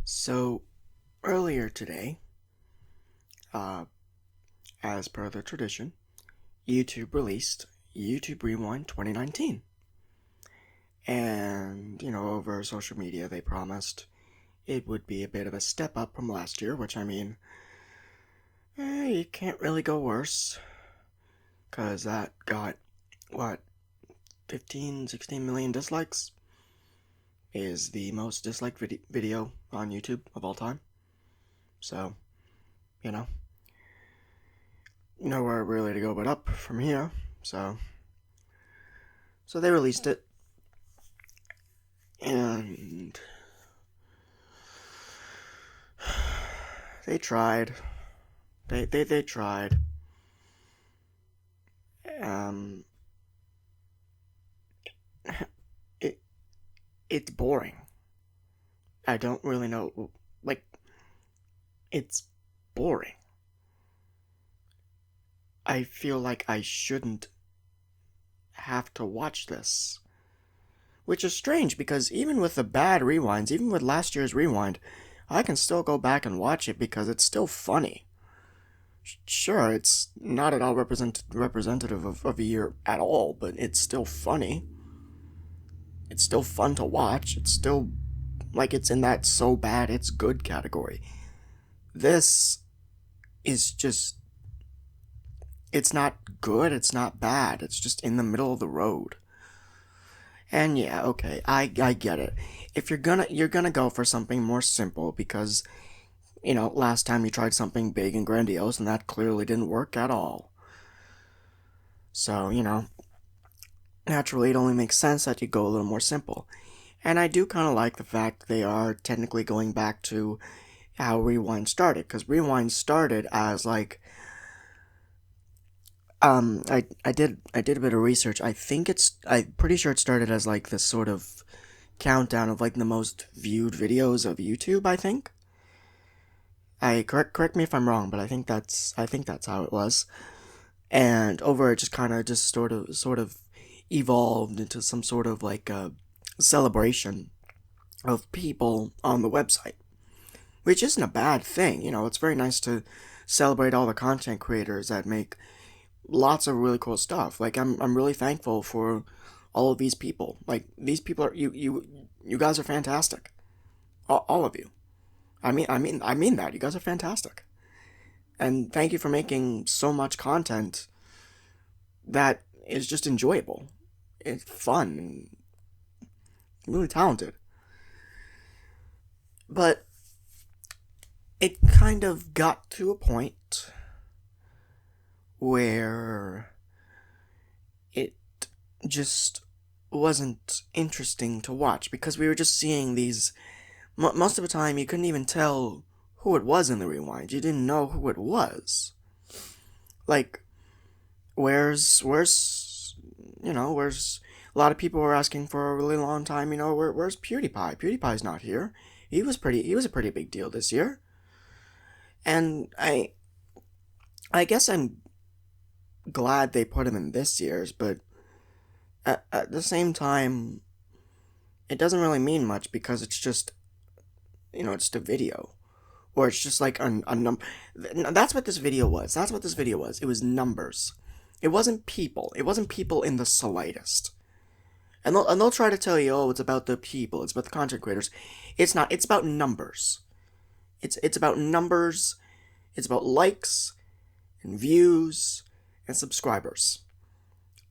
So, earlier today, uh, as per the tradition, YouTube released YouTube Rewind 2019. And, over social media, they promised it would be a bit of a step up from last year, which, you can't really go worse. Because that got, 15, 16 million dislikes? Is the most disliked video on YouTube of all time. So, nowhere really to go but up from here. So they released it, and they tried. They tried. It's boring. I don't really know. It's boring. I feel like I shouldn't have to watch this. Which is strange, because even with the bad rewinds, even with last year's rewind, I can still go back and watch it because it's still funny. Sure, it's not at all representative of a year at all, but it's still funny. It's still fun to watch. It's still it's in that so bad it's good category. This is just, it's not good, it's not bad, it's just in the middle of the road. And yeah, okay, I get it. If you're gonna go for something more simple because, last time you tried something big and grandiose and that clearly didn't work at all. So, naturally it only makes sense that you go a little more simple. And I do kind of like the fact they are technically going back to how Rewind started, because Rewind started as I did a bit of research. I'm pretty sure it started as this sort of countdown of the most viewed videos of YouTube, I think. Correct me if I'm wrong, but I think that's how it was. And over it just kind of just sort of evolved into some sort of a celebration of people on the website, which isn't a bad thing. It's very nice to celebrate all the content creators that make lots of really cool stuff. I'm really thankful for all of these people. These people are you guys are fantastic. All of you. I mean that. You guys are fantastic. And thank you for making so much content that is just enjoyable. It's fun and really talented. But it kind of got to a point where it just wasn't interesting to watch, because we were just seeing these. Most of the time, you couldn't even tell who it was in the rewind. You didn't know who it was. Where's a lot of people were asking for a really long time. Where's PewDiePie? PewDiePie's not here. He was a pretty big deal this year. And I guess I'm glad they put him in this year's, but at the same time, it doesn't really mean much, because it's just, it's just a video. Or it's just a number. That's what this video was. It was numbers. It wasn't people. It wasn't people in the slightest. And they'll try to tell you, oh, it's about the people. It's about the content creators. It's not. It's about numbers. It's about numbers. It's about likes and views and subscribers.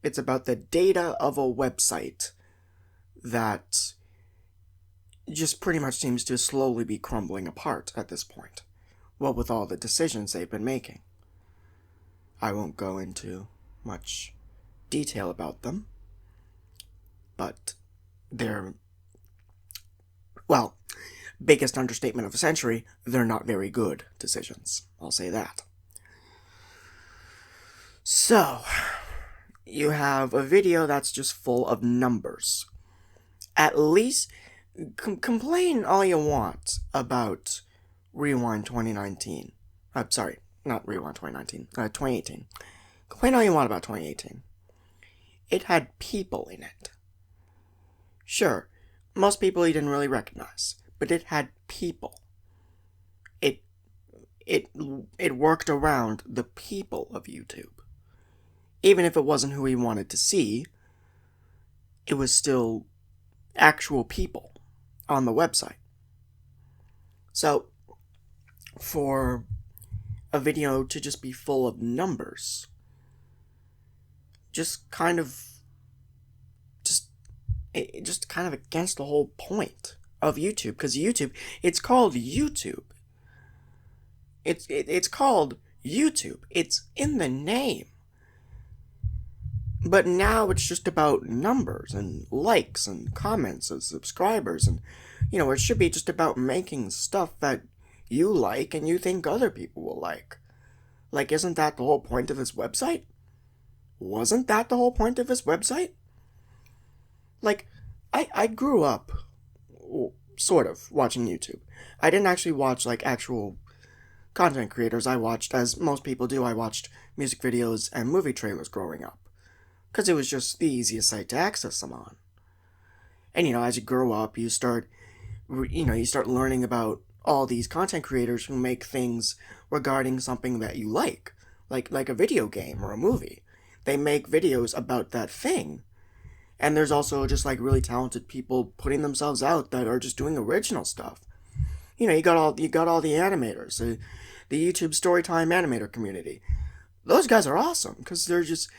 It's about the data of a website that just pretty much seems to slowly be crumbling apart at this point. Well, with all the decisions they've been making. I won't go into much detail about them, but they're, well, biggest understatement of the century, they're not very good decisions. I'll say that. So, you have a video that's just full of numbers. At least, complain all you want about Rewind 2019. Sorry, not Rewind 2019, 2018. Complain all you want about 2018. It had people in it. Sure, most people you didn't really recognize, but it had people. It it worked around the people of YouTube. Even if it wasn't who we wanted to see, it was still actual people on the website. So, for a video to just be full of numbers, just kind of against the whole point of YouTube, because YouTube, it's called YouTube. It's called YouTube. It's in the name. But now it's just about numbers and likes and comments and subscribers, and it should be just about making stuff that you like and you think other people will like. Like, isn't that the whole point of this website? Wasn't that the whole point of this website? Like, I grew up, sort of, watching YouTube. I didn't actually watch, like, actual content creators. I watched, as most people do, I watched music videos and movie trailers growing up. Because it was just the easiest site to access them on. And, as you grow up, you start learning about all these content creators who make things regarding something that you like a video game or a movie. They make videos about that thing. And there's also just, like, really talented people putting themselves out that are just doing original stuff. You got all the animators, the YouTube Storytime animator community. Those guys are awesome, because they're just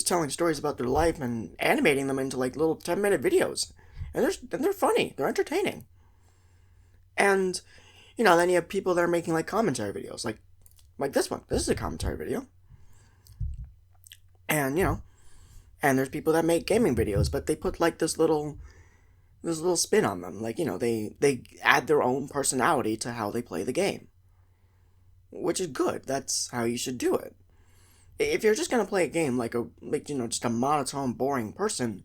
telling stories about their life and animating them into, like, little 10-minute videos. And they're funny. They're entertaining. And, then you have people that are making, like, commentary videos. Like this one. This is a commentary video. And, and there's people that make gaming videos, but they put, like, this little spin on them. Like, they add their own personality to how they play the game. Which is good. That's how you should do it. If you're just gonna play a game just a monotone, boring person,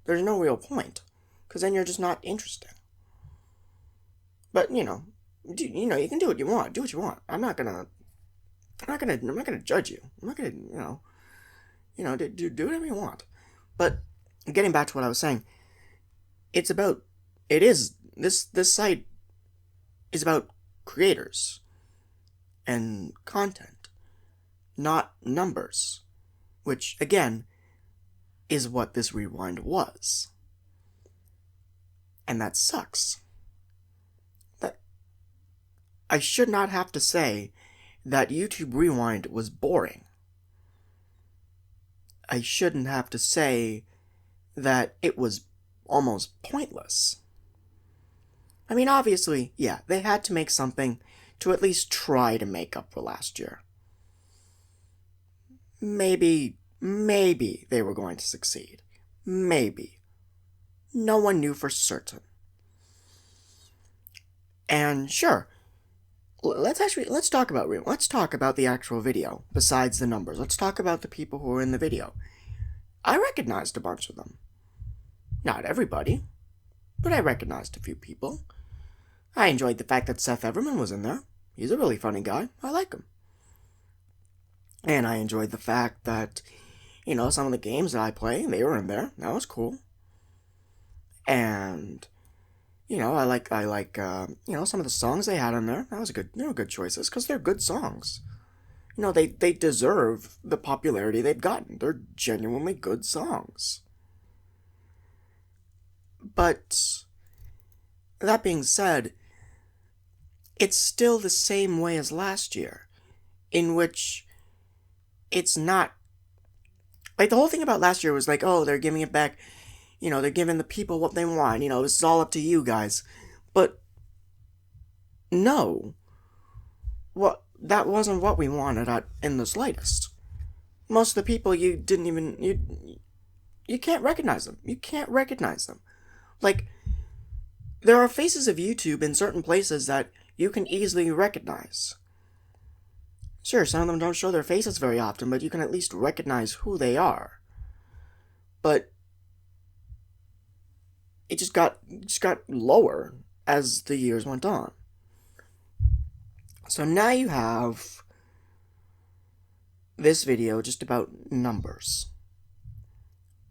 there's no real point, because then you're just not interesting. But you can do what you want. Do what you want. I'm not gonna judge you. I'm not gonna do whatever you want. But getting back to what I was saying, this site is about creators and content, not numbers, which, again, is what this rewind was. And that sucks. I should not have to say that YouTube Rewind was boring. I shouldn't have to say that it was almost pointless. I mean, obviously, yeah, they had to make something to at least try to make up for last year. Maybe they were going to succeed. Maybe. No one knew for certain. And sure, let's talk about the actual video, besides the numbers. Let's talk about the people who were in the video. I recognized a bunch of them. Not everybody, but I recognized a few people. I enjoyed the fact that Seth Everman was in there. He's a really funny guy. I like him. And I enjoyed the fact that, some of the games that I play, they were in there. That was cool. And, I like some of the songs they had in there. They were good choices, because they're good songs. They deserve the popularity they've gotten. They're genuinely good songs. But, that being said, it's still the same way as last year, in which it's not, like, the whole thing about last year was like, oh, they're giving it back, they're giving the people what they want, this is all up to you guys. But, no. That wasn't what we wanted in the slightest. Most of the people you can't recognize them. You can't recognize them. Like, there are faces of YouTube in certain places that you can easily recognize. Sure, some of them don't show their faces very often, but you can at least recognize who they are. But it just got lower as the years went on. So now you have this video just about numbers.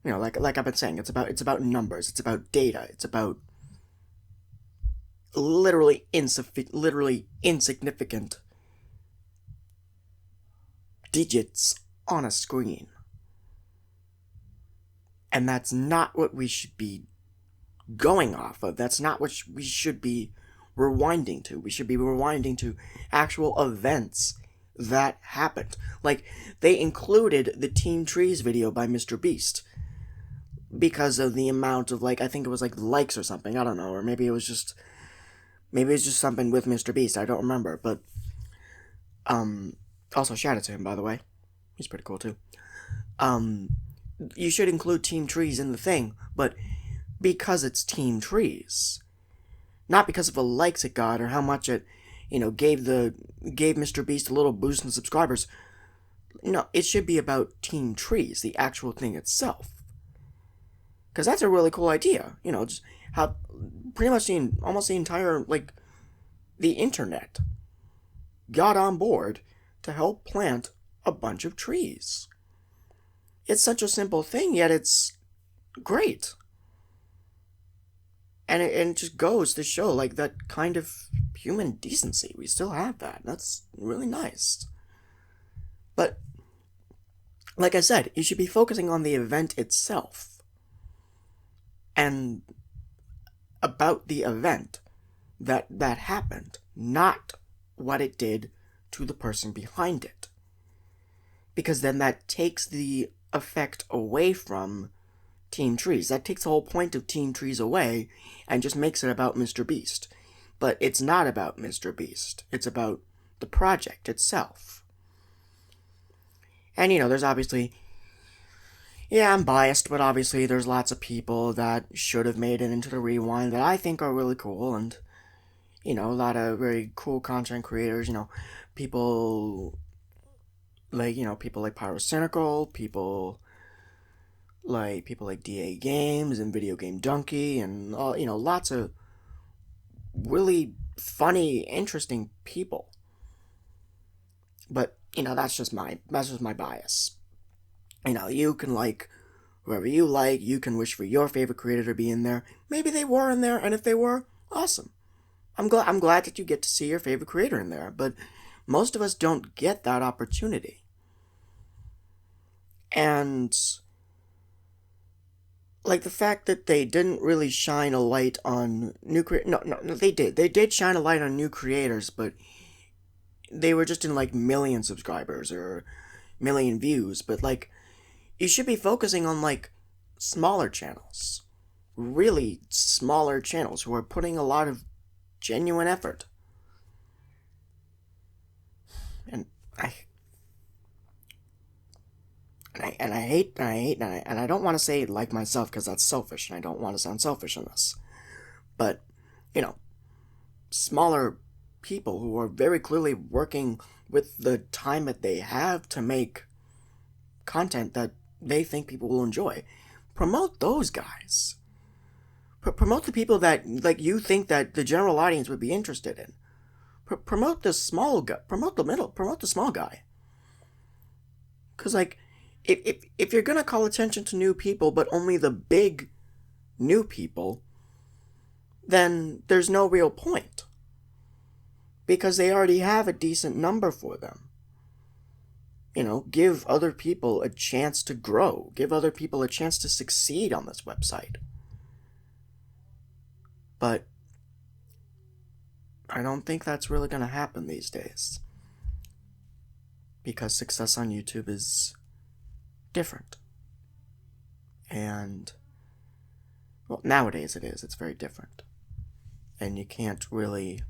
Like I've been saying, it's about numbers, it's about data, it's about literally insignificant digits on a screen. And that's not what we should be going off of. That's not what we should be rewinding to. We should be rewinding to actual events that happened. Like, they included the Team Trees video by Mr. Beast because of the amount of, like, I think it was like likes or something. I don't know. Or maybe it was just something with Mr. Beast. I don't remember. But also shout out to him, by the way. He's pretty cool too. You should include Team Trees in the thing, but because it's Team Trees, not because of the likes it got or how much it, gave Mr. Beast a little boost in subscribers. No, it should be about Team Trees, the actual thing itself. Because that's a really cool idea. Just how pretty much almost the entire, the internet got on board to help plant a bunch of trees. It's such a simple thing, yet it's great. And it just goes to show, that kind of human decency. We still have that. That's really nice. But, like I said, you should be focusing on the event itself. And about the event that happened, not what it did to the person behind it. Because then that takes the effect away from Team Trees. That takes the whole point of Team Trees away and just makes it about Mr. Beast. But it's not about Mr. Beast. It's about the project itself. And, there's obviously... Yeah, I'm biased, but obviously there's lots of people that should have made it into the rewind that I think are really cool, and, a lot of very cool content creators, people like Pyrocynical, people like DA Games and Video Game Donkey, and lots of really funny, interesting people. But that's just my bias. You can like whoever you like. You can wish for your favorite creator to be in there. Maybe they were in there, and if they were, awesome. I'm glad that you get to see your favorite creator in there. But most of us don't get that opportunity. And the fact that they didn't really shine a light on new no, they did. They did shine a light on new creators, but they were just in million subscribers or million views. But you should be focusing on smaller channels, really smaller channels who are putting a lot of genuine effort. And I don't want to say like myself because that's selfish, and I don't want to sound selfish in this. But, smaller people who are very clearly working with the time that they have to make content that they think people will enjoy. Promote those guys. Promote the people that, you think that the general audience would be interested in. Promote the small guy. Promote the middle. Promote the small guy. Because, if you're going to call attention to new people, but only the big new people, then there's no real point. Because they already have a decent number for them. Give other people a chance to grow. Give other people a chance to succeed on this website. But I don't think that's really going to happen these days. Because success on YouTube is different. And, well, nowadays it is. It's very different. And you can't really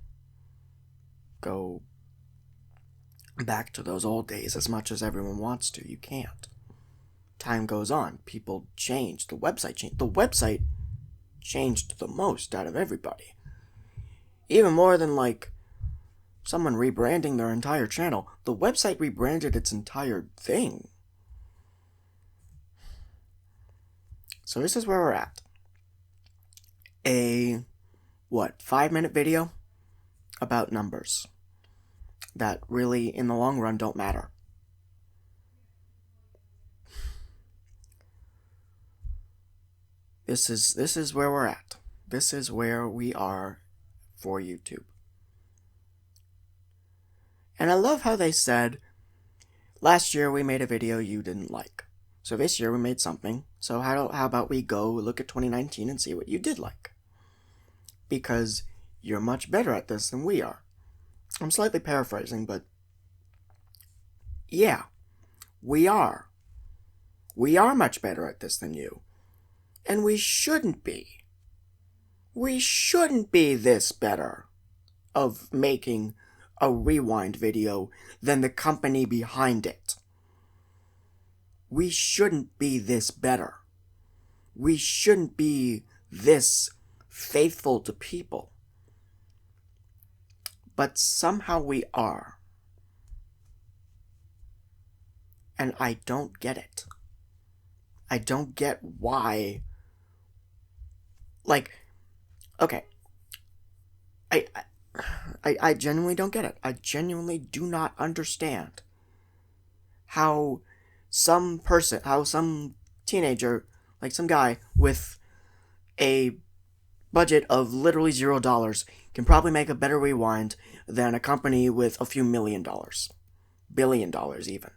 go back to those old days as much as everyone wants to. You can't. Time goes on. People change. The website changed. The website changed the most out of everybody. Even more than, someone rebranding their entire channel. The website rebranded its entire thing. So this is where we're at. A, 5-minute video about numbers that really, in the long run, don't matter. This is where we're at. This is where we are for YouTube. And I love how they said, last year we made a video you didn't like. So this year we made something. So how about we go look at 2019 and see what you did like? Because you're much better at this than we are. I'm slightly paraphrasing, but yeah, we are. We are much better at this than you. And we shouldn't be. We shouldn't be this better of making a rewind video than the company behind it. We shouldn't be this better. We shouldn't be this faithful to people. But somehow we are. And I don't get it. I don't get why. Like, okay. I genuinely don't get it. I genuinely do not understand how some teenager, like some guy with a budget of literally $0 can probably make a better rewind than a company with a few $1 million. $1 billion even.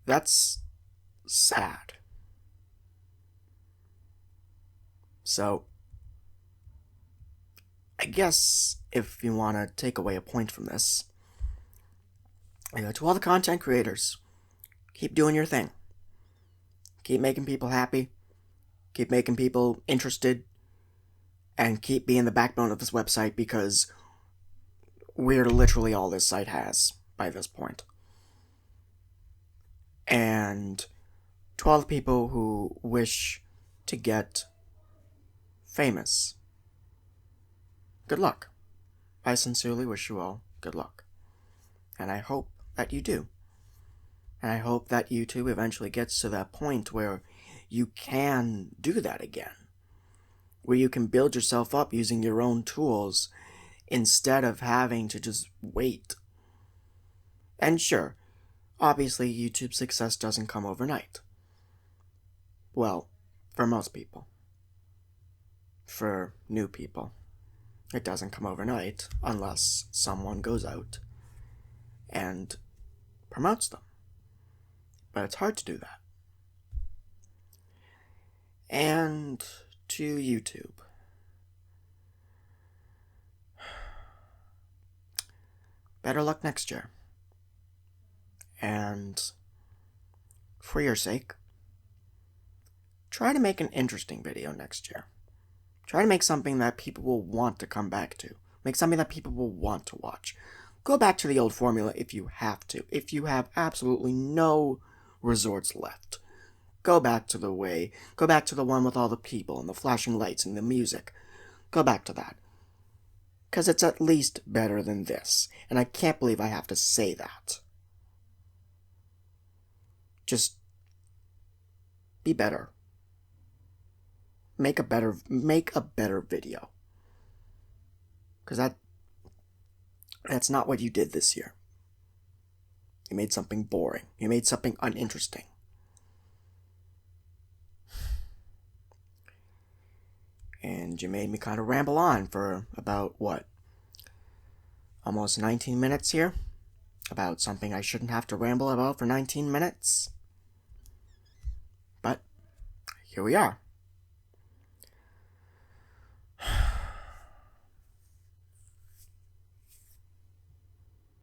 That's sad. So, I guess if you want to take away a point from this, to all the content creators, keep doing your thing. Keep making people happy. Keep making people interested. And keep being the backbone of this website, because we're literally all this site has by this point. And to all the people who wish to get famous, good luck. I sincerely wish you all good luck. And I hope that you do. And I hope that YouTube eventually gets to that point where you can do that again. Where you can build yourself up using your own tools instead of having to just wait. And sure, obviously YouTube success doesn't come overnight. Well, for most people. For new people, it doesn't come overnight unless someone goes out and promotes them. But it's hard to do that. And to YouTube, better luck next year. And for your sake, try to make an interesting video next year. Try to make something that people will want to come back to. Make something that people will want to watch. Go back to the old formula if you have to. If you have absolutely no resorts left. Go back to the one with all the people and the flashing lights and the music. Go back to that. Because it's at least better than this. And I can't believe I have to say that. Just be better. Make a better video. Because that's not what you did this year. You made something boring. You made something uninteresting. And you made me kind of ramble on for about, almost 19 minutes here? About something I shouldn't have to ramble about for 19 minutes? But here we are.